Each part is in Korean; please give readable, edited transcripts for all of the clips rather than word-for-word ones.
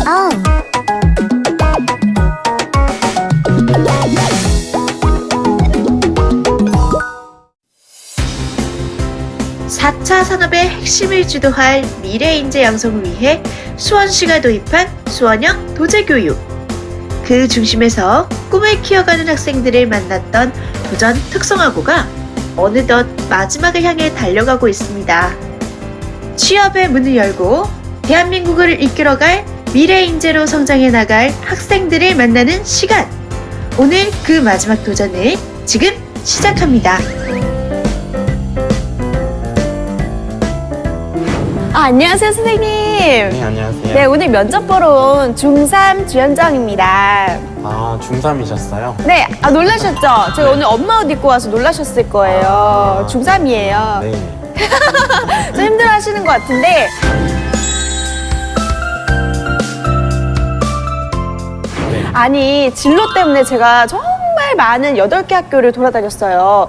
아. 4차 산업의 핵심을 주도할 미래 인재 양성을 위해 수원시가 도입한 수원형 도제교육. 그 중심에서 꿈을 키워가는 학생들을 만났던 도전 특성화고가 어느덧 마지막을 향해 달려가고 있습니다. 취업의 문을 열고 대한민국을 이끌어갈 미래 인재로 성장해 나갈 학생들을 만나는 시간. 오늘 그 마지막 도전을 지금 시작합니다. 안녕하세요, 선생님. 네, 안녕하세요. 네, 오늘 면접 보러 온 중3 주현정입니다. 아, 중3이셨어요? 네, 놀라셨죠? 제가 오늘 엄마 옷 입고 와서 놀라셨을 거예요. 중3이에요. 네. 좀 힘들어 하시는 것 같은데. 네. 아니, 진로 때문에 제가 정말 많은 8개 학교를 돌아다녔어요.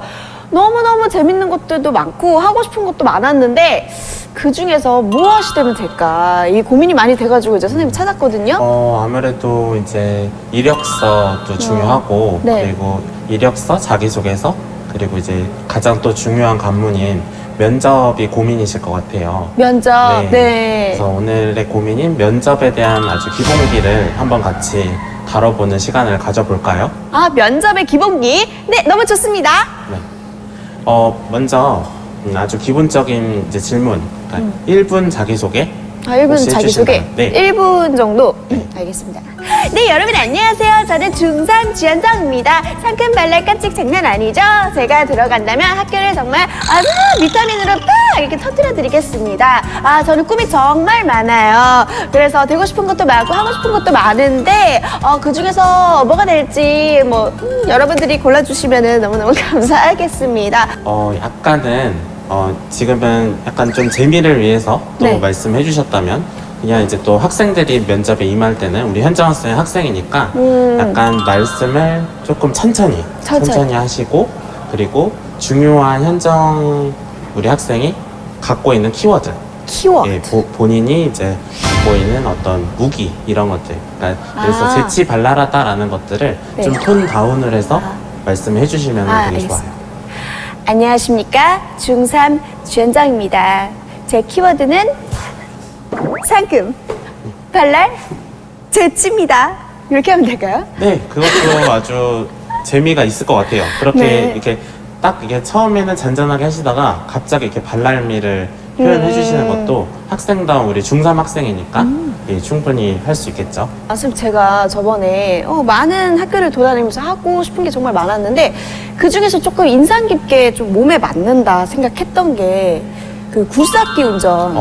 너무너무 재밌는 것들도 많고 하고 싶은 것도 많았는데 그 중에서 무엇이 되면 될까 이 고민이 많이 돼가지고 이제 선생님 찾았거든요. 아무래도 이제 이력서도 중요하고 네. 그리고 이력서, 자기소개서 그리고 이제 가장 또 중요한 관문인 면접이 고민이실 것 같아요. 면접, 네. 네. 그래서 오늘의 고민인 면접에 대한 아주 기본기를 한번 같이 다뤄보는 시간을 가져볼까요? 아, 면접의 기본기. 네, 너무 좋습니다. 네. 먼저 아주 기본적인 이제 질문. 그러니까 1분 자기소개. 1분 혹시 자기소개. 해주신다면? 네. 1분 정도. 알겠습니다. 네, 여러분 안녕하세요. 저는 중3 지현정입니다. 상큼 발랄 깜찍 장난 아니죠? 제가 들어간다면 학교를 정말 아주 비타민으로 팍 이렇게 터뜨려 드리겠습니다. 저는 꿈이 정말 많아요. 그래서 되고 싶은 것도 많고 하고 싶은 것도 많은데 그 중에서 뭐가 될지 여러분들이 골라주시면 너무너무 감사하겠습니다. 약간은 지금은 약간 좀 재미를 위해서 또 네. 말씀해 주셨다면 그냥 이제 또 학생들이 면접에 임할 때는 우리 현정 학생은 학생이니까 약간 말씀을 조금 천천히 하시고 그리고 중요한 현정 우리 학생이 갖고 있는 키워드 예, 본인이 이제 갖고 있는 어떤 무기 이런 것들 그러니까 그래서 재치 발랄하다라는 것들을 네. 좀 톤 다운을 해서 말씀해 주시면 되게 알겠습니다. 좋아요. 안녕하십니까. 중3 주현정입니다. 제 키워드는 상큼, 발랄, 재치입니다. 이렇게 하면 될까요? 네, 그것도 아주 재미가 있을 것 같아요. 그렇게 네. 이렇게 딱 이게 처음에는 잔잔하게 하시다가 갑자기 이렇게 발랄미를 표현해 주시는 것도 학생다운 우리 중3 학생이니까 예, 충분히 할 수 있겠죠. 선생님, 제가 저번에 많은 학교를 돌아다니면서 하고 싶은 게 정말 많았는데 그 중에서 조금 인상 깊게 좀 몸에 맞는다 생각했던 게 그 굴삭기 운전.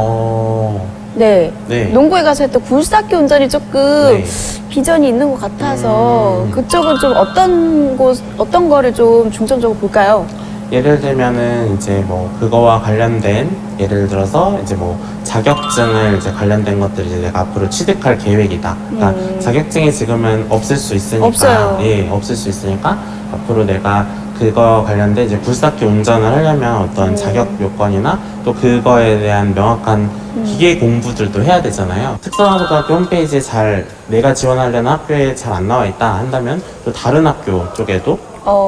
네. 네. 농구에 가서 했던 굴삭기 운전이 조금 네. 비전이 있는 것 같아서 그쪽은 좀 어떤 거를 좀 중점적으로 볼까요? 예를 들면은 이제 뭐 그거와 관련된 예를 들어서 이제 뭐 자격증을 이제 관련된 것들을 이제 내가 앞으로 취득할 계획이다. 그러니까 자격증이 지금은 없을 수 있으니까 없어요. 예, 없을 수 있으니까 앞으로 내가 그거 관련된 이제 굴삭기 운전을 하려면 어떤 자격 요건이나 또 그거에 대한 명확한 기계 공부들도 해야 되잖아요. 특성화고등학교 홈페이지에 내가 지원하려는 학교에 잘 안 나와 있다 한다면 또 다른 학교 쪽에도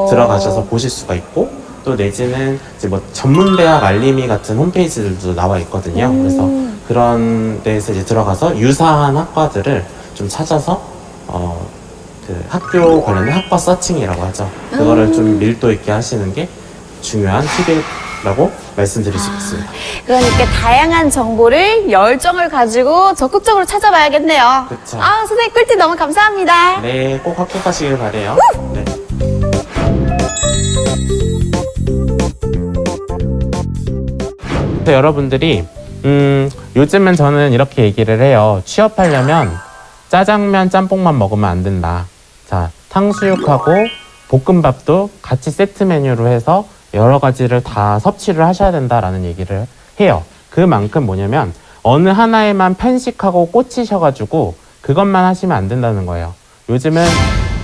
들어가셔서 보실 수가 있고 또 내지는 이제 뭐 전문대학 알림이 같은 홈페이지들도 나와 있거든요. 그래서 그런 데에서 이제 들어가서 유사한 학과들을 좀 찾아서 그 학교 관련된 학과 서칭이라고 하죠. 그거를 좀 밀도 있게 하시는 게 중요한 팁이라고 말씀드릴 수 있습니다. 그러니까 다양한 정보를 열정을 가지고 적극적으로 찾아봐야겠네요. 그쵸. 선생님 꿀팁 너무 감사합니다. 네, 꼭 합격하시길 바래요. 네. 그래서 여러분들이 요즘은 저는 이렇게 얘기를 해요. 취업하려면 짜장면, 짬뽕만 먹으면 안 된다. 자, 탕수육하고 볶음밥도 같이 세트 메뉴로 해서 여러 가지를 다 섭취를 하셔야 된다라는 얘기를 해요. 그만큼 뭐냐면 어느 하나에만 편식하고 꽂히셔가지고 그것만 하시면 안 된다는 거예요. 요즘은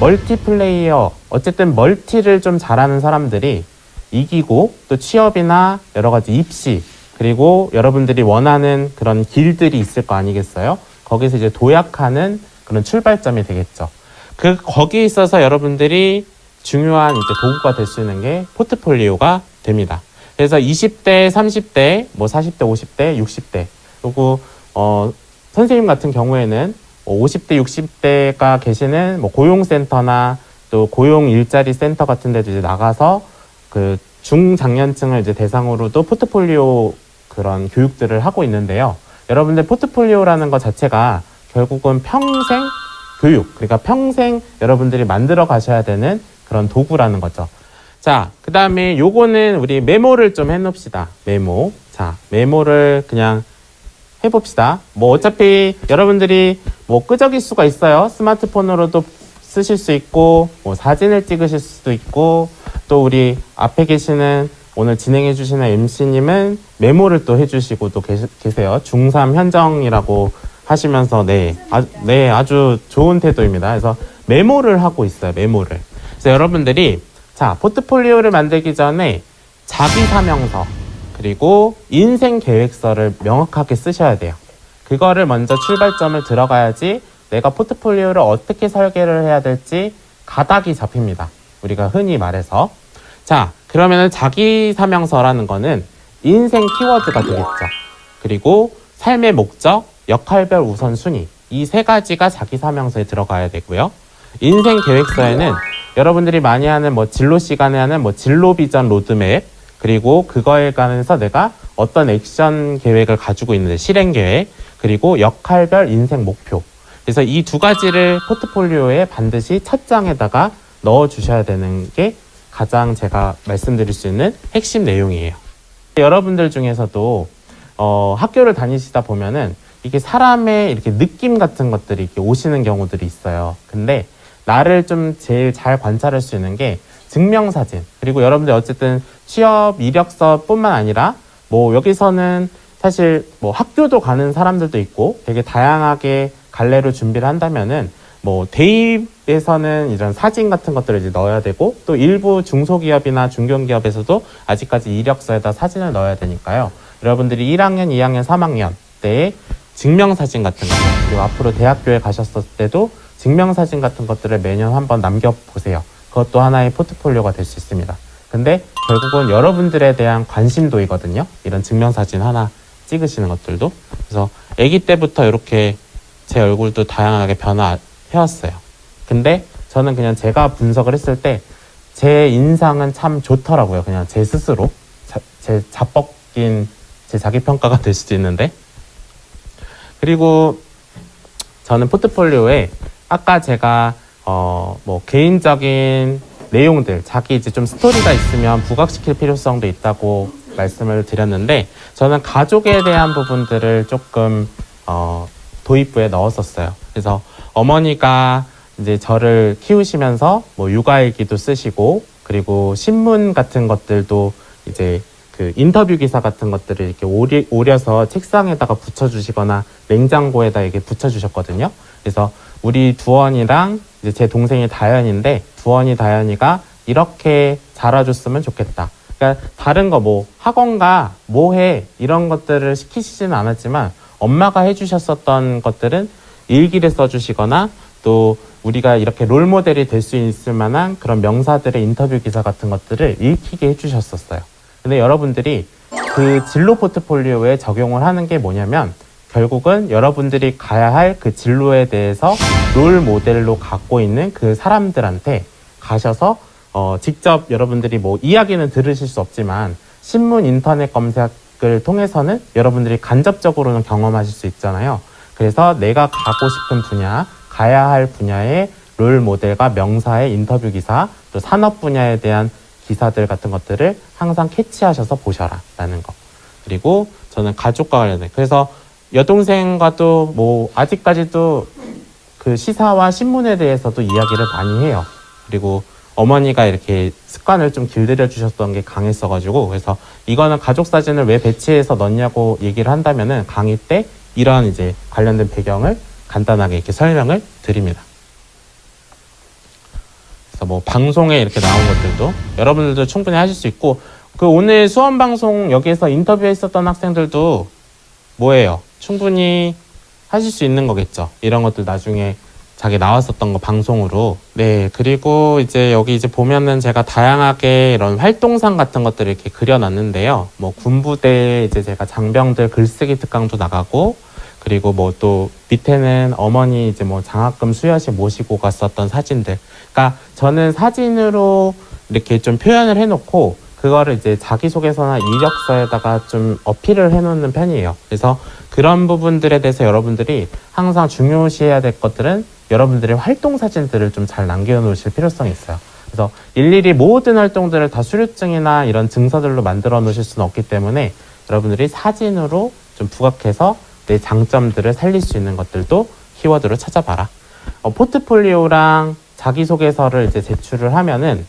멀티플레이어, 어쨌든 멀티를 좀 잘하는 사람들이 이기고 또 취업이나 여러 가지 입시 그리고 여러분들이 원하는 그런 길들이 있을 거 아니겠어요? 거기서 이제 도약하는 그런 출발점이 되겠죠. 거기에 있어서 여러분들이 중요한 이제 도구가 될 수 있는 게 포트폴리오가 됩니다. 그래서 20대, 30대, 뭐 40대, 50대, 60대, 그리고 선생님 같은 경우에는 50대, 60대가 계시는 뭐 고용센터나 또 고용 일자리 센터 같은 데도 이제 나가서 그 중장년층을 이제 대상으로도 포트폴리오 그런 교육들을 하고 있는데요. 여러분들 포트폴리오라는 것 자체가 결국은 평생 교육, 그러니까 평생 여러분들이 만들어 가셔야 되는 그런 도구라는 거죠. 자, 그 다음에 요거는 우리 메모를 좀 해놓읍시다. 메모. 자, 메모를 그냥 해봅시다. 뭐 어차피 여러분들이 뭐 끄적일 수가 있어요. 스마트폰으로도 쓰실 수 있고, 뭐 사진을 찍으실 수도 있고, 또 우리 앞에 계시는 오늘 진행해 주시는 MC님은 메모를 또 해주시고 또 계세요. 중3 현정이라고 하시면서 아주 좋은 태도입니다. 그래서 메모를 하고 있어요. 메모를. 그래서 여러분들이 자, 포트폴리오를 만들기 전에 자기사명서 그리고 인생계획서를 명확하게 쓰셔야 돼요. 그거를 먼저 출발점을 들어가야지 내가 포트폴리오를 어떻게 설계를 해야 될지 가닥이 잡힙니다. 우리가 흔히 말해서. 자, 그러면은 자기사명서라는 거는 인생 키워드가 되겠죠. 그리고 삶의 목적, 역할별 우선순위, 이 세 가지가 자기사명서에 들어가야 되고요. 인생계획서에는 여러분들이 많이 하는 뭐 진로 시간에 하는 뭐 진로 비전 로드맵, 그리고 그거에 관해서 내가 어떤 액션 계획을 가지고 있는데 실행 계획, 그리고 역할별 인생 목표. 그래서 이 두 가지를 포트폴리오에 반드시 첫 장에다가 넣어 주셔야 되는 게 가장 제가 말씀드릴 수 있는 핵심 내용이에요. 여러분들 중에서도 학교를 다니시다 보면은 이게 사람의 이렇게 느낌 같은 것들이 이렇게 오시는 경우들이 있어요. 근데 나를 좀 제일 잘 관찰할 수 있는 게 증명사진, 그리고 여러분들 어쨌든 취업 이력서뿐만 아니라 뭐 여기서는 사실 뭐 학교도 가는 사람들도 있고 되게 다양하게 갈래로 준비를 한다면은 뭐 대입에서는 이런 사진 같은 것들을 이제 넣어야 되고, 또 일부 중소기업이나 중견기업에서도 아직까지 이력서에다 사진을 넣어야 되니까요. 여러분들이 1학년, 2학년, 3학년 때에 증명사진 같은 거, 그리고 앞으로 대학교에 가셨을 때도 증명사진 같은 것들을 매년 한번 남겨보세요. 그것도 하나의 포트폴리오가 될 수 있습니다. 근데 결국은 여러분들에 대한 관심도이거든요. 이런 증명사진 하나 찍으시는 것들도. 그래서 아기 때부터 이렇게 제 얼굴도 다양하게 변화해왔어요. 근데 저는 그냥 제가 분석을 했을 때 제 인상은 참 좋더라고요. 그냥 제 스스로. 제 자뻑인 제 자기평가가 될 수도 있는데. 그리고 저는 포트폴리오에 아까 제가 뭐 개인적인 내용들, 자기 이제 좀 스토리가 있으면 부각시킬 필요성도 있다고 말씀을 드렸는데, 저는 가족에 대한 부분들을 조금 도입부에 넣었었어요. 그래서 어머니가 이제 저를 키우시면서 뭐 육아일기도 쓰시고, 그리고 신문 같은 것들도 이제 그 인터뷰 기사 같은 것들을 이렇게 오려서 책상에다가 붙여주시거나 냉장고에다 이렇게 붙여주셨거든요. 그래서 우리 두원이랑 이제 제 동생이 다현인데, 두원이 다현이가 이렇게 자라줬으면 좋겠다. 그러니까 다른 거 뭐 학원가 뭐해 이런 것들을 시키시지는 않았지만 엄마가 해주셨었던 것들은 일기를 써주시거나, 또 우리가 이렇게 롤모델이 될 수 있을 만한 그런 명사들의 인터뷰 기사 같은 것들을 읽히게 해주셨었어요. 근데 여러분들이 그 진로 포트폴리오에 적용을 하는 게 뭐냐면, 결국은 여러분들이 가야 할 그 진로에 대해서 롤 모델로 갖고 있는 그 사람들한테 가셔서 직접 여러분들이 뭐 이야기는 들으실 수 없지만 신문, 인터넷 검색을 통해서는 여러분들이 간접적으로는 경험하실 수 있잖아요. 그래서 내가 가고 싶은 분야, 가야 할 분야의 롤 모델과 명사의 인터뷰 기사, 또 산업 분야에 대한 기사들 같은 것들을 항상 캐치하셔서 보셔라 라는 거. 그리고 저는 가족과 관련된, 그래서 여동생과도 뭐 아직까지도 그 시사와 신문에 대해서도 이야기를 많이 해요. 그리고 어머니가 이렇게 습관을 좀 길들여 주셨던 게 강했어가지고, 그래서 이거는 가족 사진을 왜 배치해서 넣냐고 얘기를 한다면은 강의 때 이런 이제 관련된 배경을 간단하게 이렇게 설명을 드립니다. 그래서 뭐 방송에 이렇게 나온 것들도 여러분들도 충분히 하실 수 있고, 그 오늘 수험 방송 여기에서 인터뷰했었던 학생들도 뭐예요? 충분히 하실 수 있는 거겠죠. 이런 것들 나중에 자기 나왔었던 거 방송으로. 네, 그리고 이제 여기 이제 보면은 제가 다양하게 이런 활동상 같은 것들을 이렇게 그려놨는데요. 뭐 군부대 이제 제가 장병들 글쓰기 특강도 나가고, 그리고 뭐 또 밑에는 어머니 이제 뭐 장학금 수여식 모시고 갔었던 사진들. 그러니까 저는 사진으로 이렇게 좀 표현을 해놓고 그거를 이제 자기소개서나 이력서에다가 좀 어필을 해놓는 편이에요. 그래서 그런 부분들에 대해서 여러분들이 항상 중요시해야 될 것들은 여러분들의 활동 사진들을 좀 잘 남겨놓으실 필요성이 있어요. 그래서 일일이 모든 활동들을 다 수료증이나 이런 증서들로 만들어 놓으실 수는 없기 때문에 여러분들이 사진으로 좀 부각해서 내 장점들을 살릴 수 있는 것들도 키워드로 찾아봐라. 포트폴리오랑 자기소개서를 이제 제출을 하면은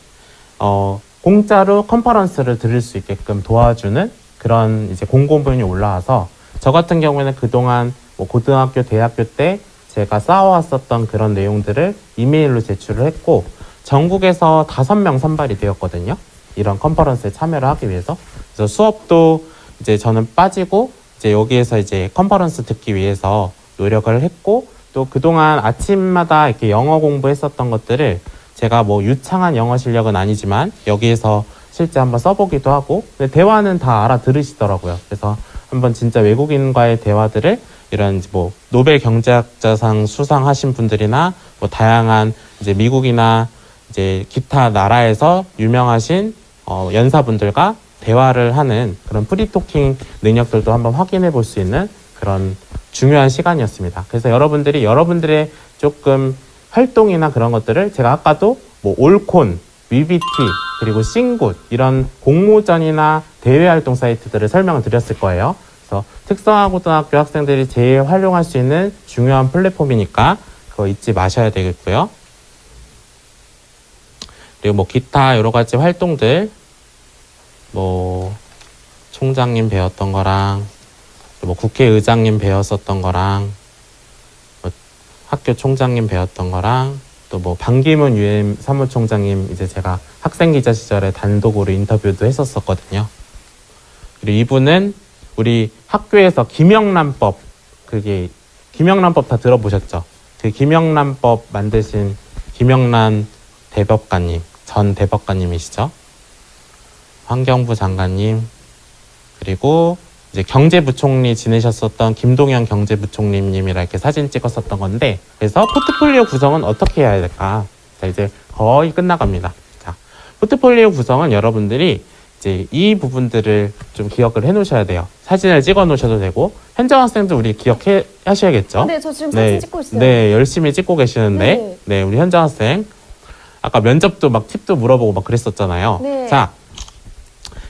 공짜로 컨퍼런스를 들을 수 있게끔 도와주는 그런 이제 공고문이 올라와서 저 같은 경우에는 그동안 뭐 고등학교, 대학교 때 제가 쌓아왔었던 그런 내용들을 이메일로 제출을 했고 전국에서 5명 선발이 되었거든요. 이런 컨퍼런스에 참여를 하기 위해서. 그래서 수업도 이제 저는 빠지고 이제 여기에서 이제 컨퍼런스 듣기 위해서 노력을 했고 또 그동안 아침마다 이렇게 영어 공부했었던 것들을 제가 뭐 유창한 영어 실력은 아니지만 여기에서 실제 한번 써보기도 하고 근데 대화는 다 알아들으시더라고요. 그래서 한번 진짜 외국인과의 대화들을 이런 뭐 노벨 경제학자상 수상하신 분들이나 뭐 다양한 이제 미국이나 이제 기타 나라에서 유명하신 연사분들과 대화를 하는 그런 프리토킹 능력들도 한번 확인해 볼 수 있는 그런 중요한 시간이었습니다. 그래서 여러분들이 여러분들의 조금 활동이나 그런 것들을 제가 아까도 뭐 올콘, 위비티, 그리고 싱굿 이런 공모전이나 대외 활동 사이트들을 설명을 드렸을 거예요. 그래서 특성화고등학교 학생들이 제일 활용할 수 있는 중요한 플랫폼이니까 그거 잊지 마셔야 되겠고요. 그리고 뭐 기타 여러 가지 활동들 뭐 총장님 배웠던 거랑 뭐 국회의장님 배웠었던 거랑 뭐 학교 총장님 배웠던 거랑 또 뭐 반기문 유엔 사무총장님 이제 제가 학생 기자 시절에 단독으로 인터뷰도 했었었거든요. 그리고 이분은 우리 학교에서 김영란법 그게 김영란법 다 들어보셨죠? 그 김영란법 만드신 김영란 대법관님 전 대법관님이시죠? 환경부 장관님 그리고 이제 경제부총리 지내셨었던 김동연 경제부총리님이랑 이렇게 사진 찍었었던 건데 그래서 포트폴리오 구성은 어떻게 해야 될까? 자, 이제 거의 끝나갑니다. 자, 포트폴리오 구성은 여러분들이 이제 이 부분들을 좀 기억을 해 놓으셔야 돼요. 사진을 찍어 놓으셔도 되고 현장 학생들 우리 기억해 하셔야겠죠? 네, 저 지금 사진 찍고 있어요. 네, 열심히 찍고 계시는데 네, 우리 현장 학생 아까 면접도 막 팁도 물어보고 막 그랬었잖아요. 네. 자,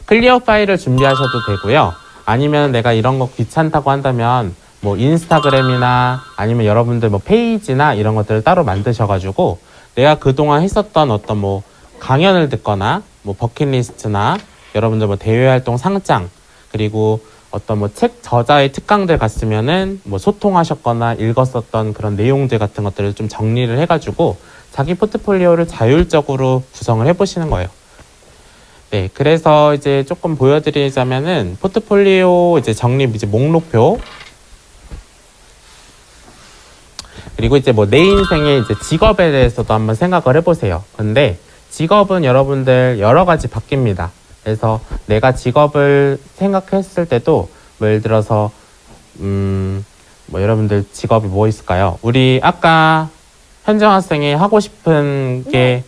클리어 파일을 준비하셔도 되고요. 아니면 내가 이런 거 귀찮다고 한다면 뭐 인스타그램이나 아니면 여러분들 뭐 페이지나 이런 것들을 따로 만드셔가지고 내가 그동안 했었던 어떤 뭐 강연을 듣거나 뭐 버킷리스트나 여러분들 뭐 대외활동 상장 그리고 어떤 뭐 책 저자의 특강들 갔으면은 뭐 소통하셨거나 읽었었던 그런 내용들 같은 것들을 좀 정리를 해가지고 자기 포트폴리오를 자율적으로 구성을 해보시는 거예요. 네, 그래서 이제 조금 보여드리자면은 포트폴리오 이제 정리 이제 목록표 그리고 이제 뭐 내 인생의 이제 직업에 대해서도 한번 생각을 해보세요. 근데 직업은 여러분들 여러 가지 바뀝니다. 그래서 내가 직업을 생각했을 때도 뭐 예를 들어서 뭐 여러분들 직업이 뭐 있을까요? 우리 아까 현정 학생이 하고 싶은 게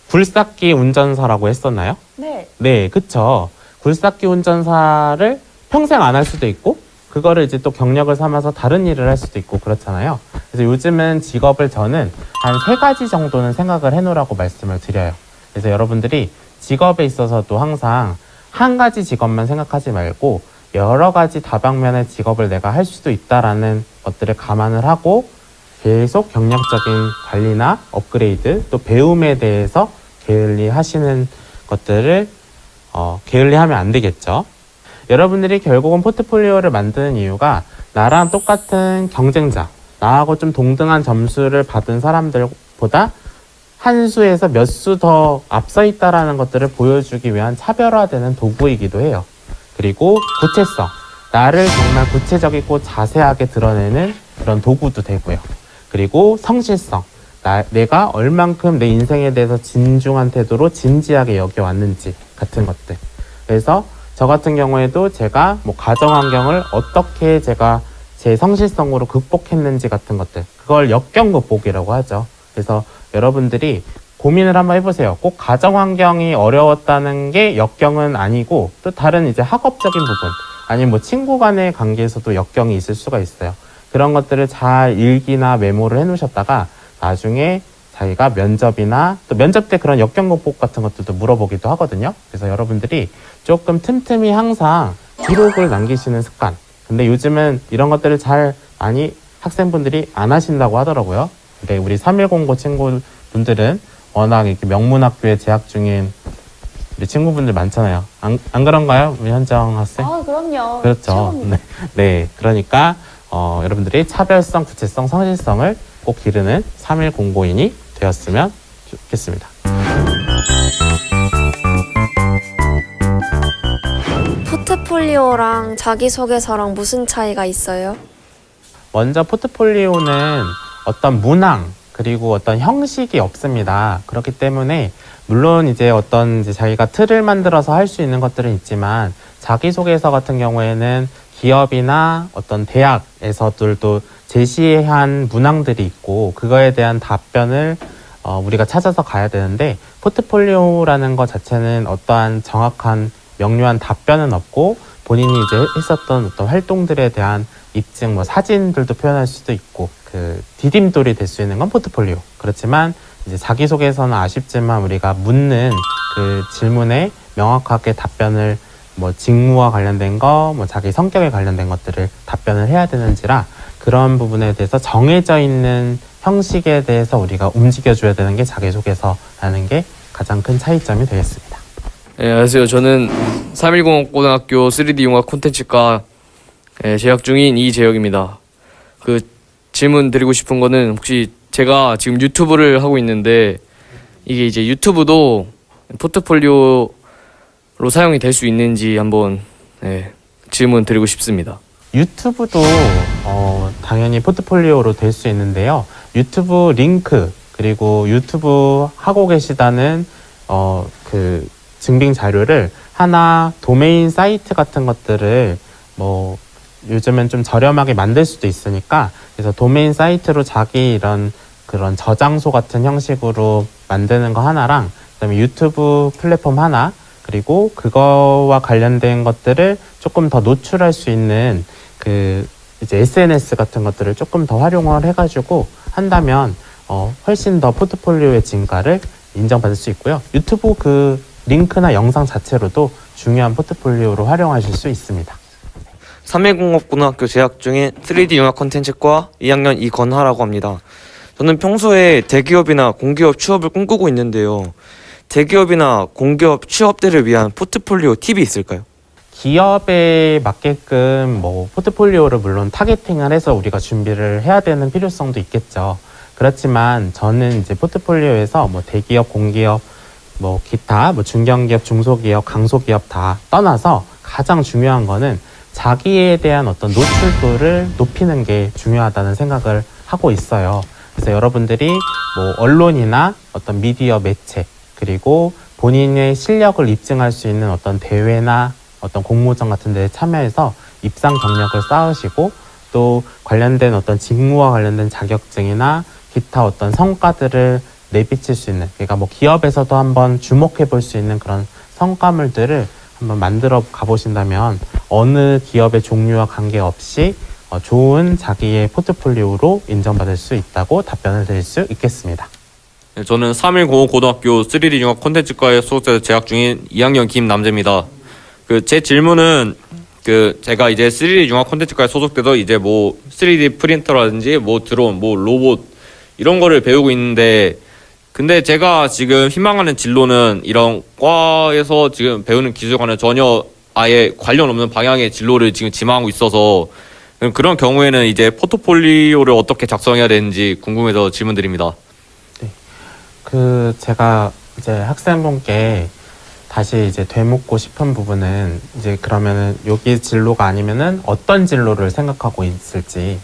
굴삭기 운전사라고 했었나요? 네. 네, 그쵸. 굴삭기 운전사를 평생 안 할 수도 있고, 그거를 이제 또 경력을 삼아서 다른 일을 할 수도 있고, 그렇잖아요. 그래서 요즘은 직업을 저는 한 3가지 정도는 생각을 해놓으라고 말씀을 드려요. 그래서 여러분들이 직업에 있어서도 항상 한 가지 직업만 생각하지 말고, 여러 가지 다방면의 직업을 내가 할 수도 있다라는 것들을 감안을 하고, 계속 경력적인 관리나 업그레이드, 또 배움에 대해서 게을리 하시는 것들을 게을리하면 안 되겠죠. 여러분들이 결국은 포트폴리오를 만드는 이유가 나랑 똑같은 경쟁자, 나하고 좀 동등한 점수를 받은 사람들보다 한 수에서 몇 수 더 앞서 있다라는 것들을 보여주기 위한 차별화되는 도구이기도 해요. 그리고 구체성, 나를 정말 구체적이고 자세하게 드러내는 그런 도구도 되고요. 그리고 성실성, 내가 얼만큼 내 인생에 대해서 진중한 태도로 진지하게 여겨왔는지 같은 것들. 그래서 저 같은 경우에도 제가 뭐 가정 환경을 어떻게 제가 제 성실성으로 극복했는지 같은 것들, 그걸 역경 극복이라고 하죠. 그래서 여러분들이 고민을 한번 해보세요. 꼭 가정 환경이 어려웠다는 게 역경은 아니고, 또 다른 이제 학업적인 부분, 아니면 뭐 친구 간의 관계에서도 역경이 있을 수가 있어요. 그런 것들을 잘 일기나 메모를 해놓으셨다가 나중에 자기가 면접이나 또 면접 때 그런 역경 극복 같은 것들도 물어보기도 하거든요. 그래서 여러분들이 조금 틈틈이 항상 기록을 남기시는 습관. 근데 요즘은 이런 것들을 잘 많이 학생분들이 안 하신다고 하더라고요. 근데 우리 3109 친구분들은 워낙 이렇게 명문학교에 재학 중인 우리 친구분들 많잖아요. 안 그런가요? 우리 현정 학생? 그럼요. 그렇죠. 최고입니다. 네. 그러니까 여러분들이 차별성, 구체성, 성실성을 꼭 기르는 3109인이 되었으면 좋겠습니다. 포트폴리오랑 자기소개서랑 무슨 차이가 있어요? 먼저 포트폴리오는 어떤 문항 그리고 어떤 형식이 없습니다. 그렇기 때문에 물론 이제 어떤 이제 자기가 틀을 만들어서 할 수 있는 것들은 있지만, 자기소개서 같은 경우에는 기업이나 어떤 대학에서들도 제시한 문항들이 있고 그거에 대한 답변을 우리가 찾아서 가야 되는데, 포트폴리오라는 것 자체는 어떠한 정확한 명료한 답변은 없고 본인이 이제 했었던 어떤 활동들에 대한 입증, 뭐 사진들도 표현할 수도 있고, 그 디딤돌이 될 수 있는 건 포트폴리오. 그렇지만 이제 자기소개서는 아쉽지만 우리가 묻는 그 질문에 명확하게 답변을, 뭐 직무와 관련된 거, 뭐 자기 성격에 관련된 것들을 답변을 해야 되는지라, 그런 부분에 대해서 정해져 있는 형식에 대해서 우리가 움직여줘야 되는 게 자기소개서라는 게 가장 큰 차이점이 되겠습니다. 네, 안녕하세요. 저는 310 고등학교 3D 융합 콘텐츠과 재학 중인 이재혁입니다. 그 질문 드리고 싶은 거는, 혹시 제가 지금 유튜브를 하고 있는데 이게 이제 유튜브도 포트폴리오로 사용이 될 수 있는지 한번 질문 드리고 싶습니다. 유튜브도 당연히 포트폴리오로 될 수 있는데요. 유튜브 링크, 그리고 유튜브 하고 계시다는 그 증빙 자료를 하나 도메인 사이트 같은 것들을 뭐 요즘은 좀 저렴하게 만들 수도 있으니까, 그래서 도메인 사이트로 자기 이런 그런 저장소 같은 형식으로 만드는 거 하나랑, 그다음에 유튜브 플랫폼 하나, 그리고 그거와 관련된 것들을 조금 더 노출할 수 있는 그 이제 SNS 같은 것들을 조금 더 활용을 해가지고 한다면 훨씬 더 포트폴리오의 진가를 인정받을 수 있고요. 유튜브 그 링크나 영상 자체로도 중요한 포트폴리오로 활용하실 수 있습니다. 310고등학교 재학 중인 3D 융합 콘텐츠과 2학년 이건하라고 합니다. 저는 평소에 대기업이나 공기업 취업을 꿈꾸고 있는데요. 대기업이나 공기업 취업들을 위한 포트폴리오 팁이 있을까요? 기업에 맞게끔 뭐 포트폴리오를 물론 타겟팅을 해서 우리가 준비를 해야 되는 필요성도 있겠죠. 그렇지만 저는 이제 포트폴리오에서 뭐 대기업, 공기업, 뭐 기타, 뭐 중견기업, 중소기업, 강소기업 다 떠나서 가장 중요한 거는 자기에 대한 어떤 노출도를 높이는 게 중요하다는 생각을 하고 있어요. 그래서 여러분들이 뭐 언론이나 어떤 미디어 매체, 그리고 본인의 실력을 입증할 수 있는 어떤 대회나 어떤 공모전 같은 데에 참여해서 입상 경력을 쌓으시고, 또 관련된 어떤 직무와 관련된 자격증이나 기타 어떤 성과들을 내비칠 수 있는, 그러니까 뭐 기업에서도 한번 주목해 볼 수 있는 그런 성과물들을 한번 만들어 가보신다면 어느 기업의 종류와 관계없이 좋은 자기의 포트폴리오로 인정받을 수 있다고 답변을 드릴 수 있겠습니다. 네, 저는 3105 고등학교 3D 융합 콘텐츠과에 소속돼서 재학 중인 2학년 김남재입니다. 제 질문은 제가 이제 3D 융합 콘텐츠과에 소속돼서 이제 뭐 3D 프린터라든지 뭐 드론, 뭐 로봇 이런 거를 배우고 있는데, 근데 제가 지금 희망하는 진로는 이런 과에서 지금 배우는 기술과는 전혀 아예 관련 없는 방향의 진로를 지금 지망하고 있어서, 그런 경우에는 이제 포트폴리오를 어떻게 작성해야 되는지 궁금해서 질문드립니다. 제가 이제 학생분께 다시 이제 되묻고 싶은 부분은 이제 그러면은 여기 진로가 아니면은 어떤 진로를 생각하고 있을지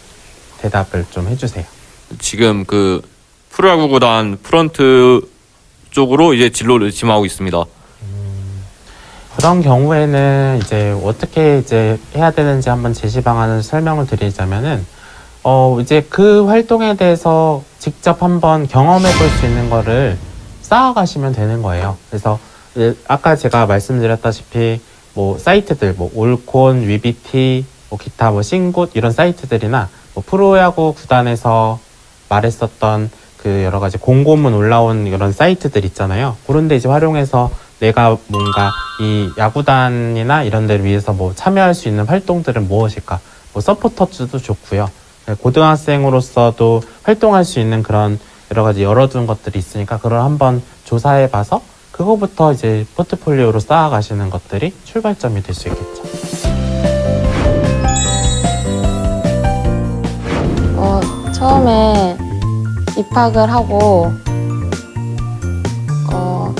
대답을 좀 해주세요. 지금 그 프로야구 구단 프런트 쪽으로 이제 진로를 의심하고 있습니다. 그런 경우에는 이제 어떻게 이제 해야 되는지 한번 제시 방안을 설명을 드리자면은 이제 그 활동에 대해서 직접 한번 경험해 볼 수 있는 거를 쌓아가시면 되는 거예요. 그래서 아까 제가 말씀드렸다시피 뭐 사이트들 뭐 올콘, 위비티, 뭐 기타 뭐 싱굿 이런 사이트들이나 뭐 프로야구 구단에서 말했었던 그 여러 가지 공고문 올라온 이런 사이트들 있잖아요. 그런 데 이제 활용해서 내가 뭔가 이 야구단이나 이런 데를 위해서 뭐 참여할 수 있는 활동들은 무엇일까? 뭐 서포터즈도 좋고요. 고등학생으로서도 활동할 수 있는 그런 여러 가지 열어둔 것들이 있으니까 그걸 한번 조사해 봐서 그거부터 이제 포트폴리오로 쌓아가시는 것들이 출발점이 될 수 있겠죠. 처음에 입학을 하고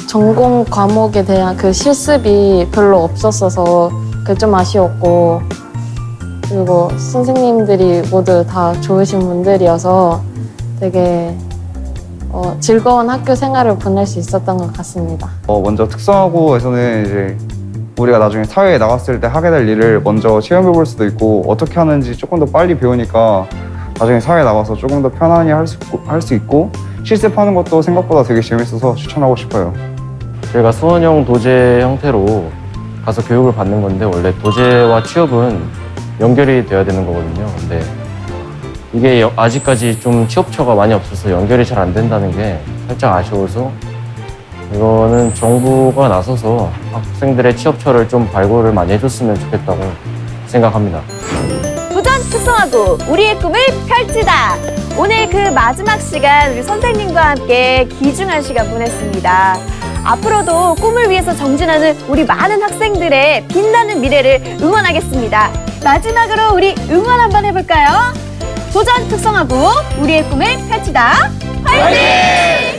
전공 과목에 대한 그 실습이 별로 없었어서 그게 좀 아쉬웠고, 그리고 선생님들이 모두 다 좋으신 분들이어서 되게 즐거운 학교 생활을 보낼 수 있었던 것 같습니다. 먼저 특성화고에서는 이제 우리가 나중에 사회에 나갔을 때 하게 될 일을 먼저 체험해 볼 수도 있고, 어떻게 하는지 조금 더 빨리 배우니까 나중에 사회에 나가서 조금 더 편안히 할 수 있고 실습하는 것도 생각보다 되게 재밌어서 추천하고 싶어요. 저희가 수원형 도제 형태로 가서 교육을 받는 건데, 원래 도제와 취업은 연결이 돼야 되는 거거든요. 근데 이게 아직까지 좀 취업처가 많이 없어서 연결이 잘 안 된다는 게 살짝 아쉬워서, 이거는 정부가 나서서 학생들의 취업처를 좀 발굴을 많이 해줬으면 좋겠다고 생각합니다. 도전 특성화고 우리의 꿈을 펼치다. 오늘 그 마지막 시간 우리 선생님과 함께 귀중한 시간 보냈습니다. 앞으로도 꿈을 위해서 정진하는 우리 많은 학생들의 빛나는 미래를 응원하겠습니다. 마지막으로 우리 응원 한번 해볼까요? 도전 특성화고 우리의 꿈을 펼치다. 화이팅!